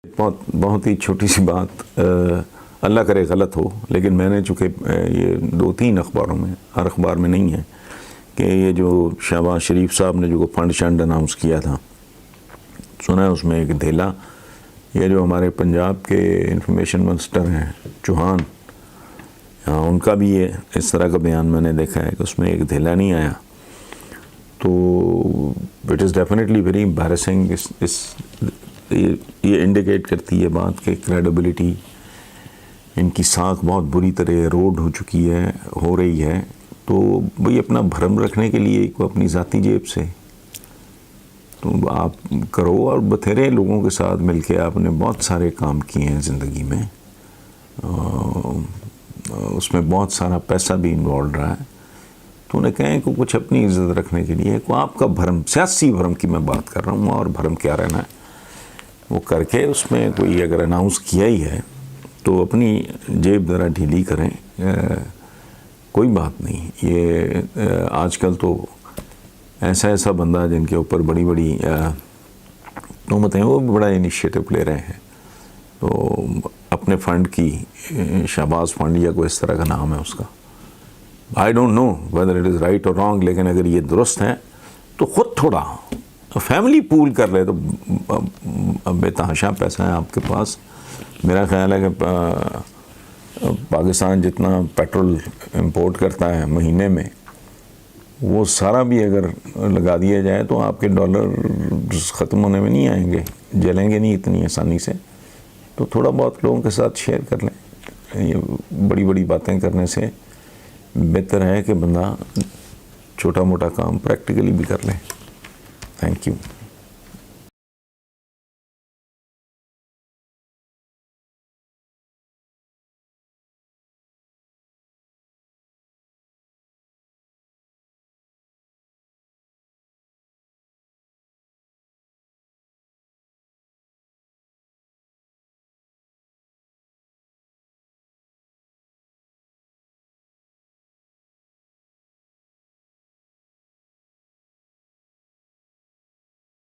بہت ہی چھوٹی سی بات، اللہ کرے غلط ہو، لیکن میں نے چونکہ یہ 2-3 اخباروں میں، ہر اخبار میں نہیں ہے، کہ یہ جو شہباز شریف صاحب نے جو فنڈ شنڈ اناؤنس کیا تھا، سنا ہے اس میں ایک دھیلا، یہ جو ہمارے پنجاب کے انفارمیشن منسٹر ہیں چوہان، ان کا بھی یہ اس طرح کا بیان میں نے دیکھا ہے کہ اس میں ایک دھیلا نہیں آیا، تو it is definitely very embarrassing. یہ انڈیکیٹ کرتی ہے بات کہ کریڈیبلٹی ان کی ساکھ بہت بری طرح ایروڈ ہو چکی ہے، ہو رہی ہے. تو وہی اپنا بھرم رکھنے کے لیے کو اپنی ذاتی جیب سے تو آپ کرو، اور بتھیرے لوگوں کے ساتھ مل کے آپ نے بہت سارے کام کیے ہیں زندگی میں، اس میں بہت سارا پیسہ بھی انوالوڈ رہا ہے. تو انہیں کہیں کہ کچھ اپنی عزت رکھنے کے لیے کو آپ کا بھرم، سیاسی بھرم کی میں بات کر رہا ہوں، اور بھرم کیا رہنا ہے وہ کر کے اس میں کوئی اگر اناؤنس کیا ہی ہے تو اپنی جیب ذرا ڈھیلی کریں، کوئی بات نہیں. یہ آج کل تو ایسا بندہ جن کے اوپر بڑی بڑی تہمتیں ہیں، وہ بھی بڑا انیشیٹو لے رہے ہیں. تو اپنے فنڈ کی، شہباز فنڈ یا کوئی اس طرح کا نام ہے اس کا، I don't know whether it is right or wrong، لیکن اگر یہ درست ہے تو خود تھوڑا فیملی پول کر رہے تو بے تحاشا پیسہ ہے آپ کے پاس. میرا خیال ہے کہ پاکستان جتنا پیٹرول امپورٹ کرتا ہے مہینے میں، وہ سارا بھی اگر لگا دیا جائے تو آپ کے ڈالر ختم ہونے میں نہیں آئیں گے، جلیں گے نہیں اتنی آسانی سے. تو تھوڑا بہت لوگوں کے ساتھ شیئر کر لیں. یہ بڑی بڑی باتیں کرنے سے بہتر ہے کہ بندہ چھوٹا موٹا کام پریکٹیکلی بھی کر لیں. Thank you.